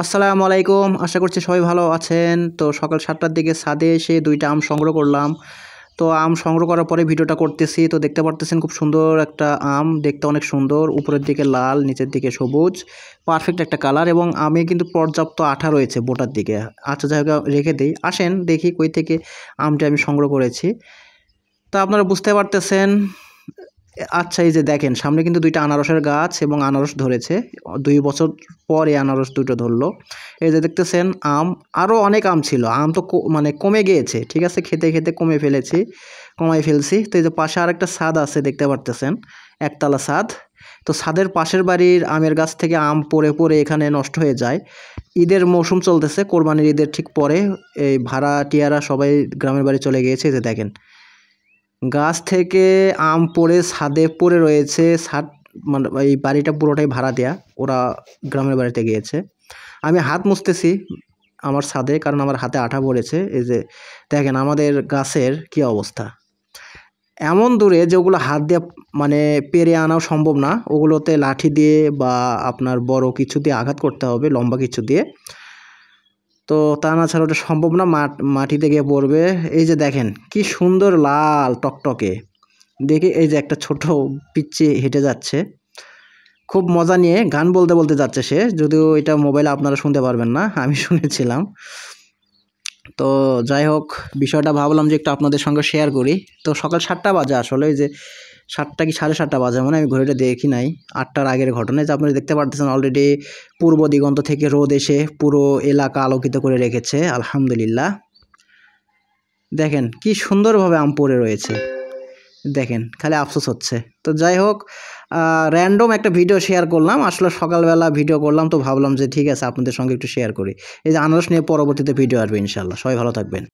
আসসালামু আলাইকুম। আশা করছি সবাই ভালো আছেন। তো সকাল ৭টার দিকে ছাদে এসে ২টা আম সংগ্রহ করলাম। তো আম সংগ্রহ করার পরে ভিডিওটা করতেছি। তো দেখতে পারতেছেন খুব সুন্দর একটা আম, দেখতে অনেক সুন্দর। উপরের দিকে লাল, নিচের দিকে সবুজ। পারফেক্ট একটা কালার এবং আমে কিন্তু পর্যাপ্ত আঠা রয়েছে বোটার দিকে। আচ্ছা যাই হোক রেখে দেই। আসেন দেখি কই থেকে আমটা আমি সংগ্রহ করেছি। তো আপনারা বুঝতে পারতেছেন। আচ্ছা এই যে দেখেন সামনে কিন্তু ২টা আনারসের গাছ এবং আনারস ধরেছে। ২ বছর পরে আনারস ২টো ধরলো। এই যে দেখতেছেন আম, আরও অনেক আম ছিল। আম তো মানে কমে গিয়েছে। ঠিক আছে? খেতে, খেতে কমাই ফেলছি। তো এই যে পাশে আরেকটা ছাদ আছে দেখতে পারতেছেন। একতলা ছাদ। তো ছাদের পাশের বাড়ির আমের গাছ থেকে আম পড়ে, পড়ে এখানে নষ্ট হয়ে যায়। ঈদের মৌসুম চলতেছে, কোরবানির ঈদের ঠিক পরে এই ভাড়াটিয়ারা সবাই গ্রামের বাড়ি চলে গিয়েছে। এই যে দেখেন। গাছ থেকে আম পড়ে ছাদে পড়ে রয়েছে। ছাদ মানে এই বাড়িটা পুরোটাই ভাড়া দেয়া। ওরা গ্রামের বাড়িতে গিয়েছে। আমি হাত মুছতেছি আমার ছাদে, কারণ আমার হাতে আঠা পড়েছে। এই যে দেখেন আমাদের গাছের কি অবস্থা। এমন দূরে যে ওগুলো হাত দিয়ে মানে পেরে আনাও সম্ভব না। ওগুলোতে লাঠি দিয়ে বা আপনার বড় কিছু দিয়ে আঘাত করতে হবে, লম্বা কিছু দিয়ে। তো তা না ছাড়া ওটা সম্ভব না, মাটিতে গিয়ে পড়বে। এই যে দেখেন কি সুন্দর লাল টকটকে। দেখি এই যে একটা ছোট পিচ্চি হেঁটে যাচ্ছে, খুব মজা নিয়ে গান বলতে বলতে যাচ্ছে সে, যদিও এটা মোবাইলে আপনারা শুনতে পারবেন না, আমি শুনেছিলাম। তো যাই হোক, বিষয়টা ভাবলাম যে একটু আপনাদের সঙ্গে শেয়ার করি। তো সকাল ৭টা বাজে, আসলে এই যে ৭টা কি ৭:৩০ বাজে, মানে আমি ঘড়িটা দেখি নাই। ৮টার আগের ঘটনা। যে আপনারা দেখতে পারতেছেন অলরেডি পূর্ব দিগন্ত থেকে রোদ এসে পুরো এলাকা আলোকিত করে রেখেছে। আলহামদুলিল্লাহ। দেখেন কি সুন্দরভাবে আম পড়ে রয়েছে। দেখেন খালি আফসোস হচ্ছে। তো যাই হোক, র্যান্ডম একটা ভিডিও শেয়ার করলাম। আসলে সকালবেলা ভিডিও করলাম, তো ভাবলাম যে ঠিক আছে আপনাদের সঙ্গে একটু শেয়ার করি। এই যে আনারস নিয়ে পরবর্তীতে ভিডিও আসবে ইনশাআল্লাহ। সবাই ভালো থাকবেন।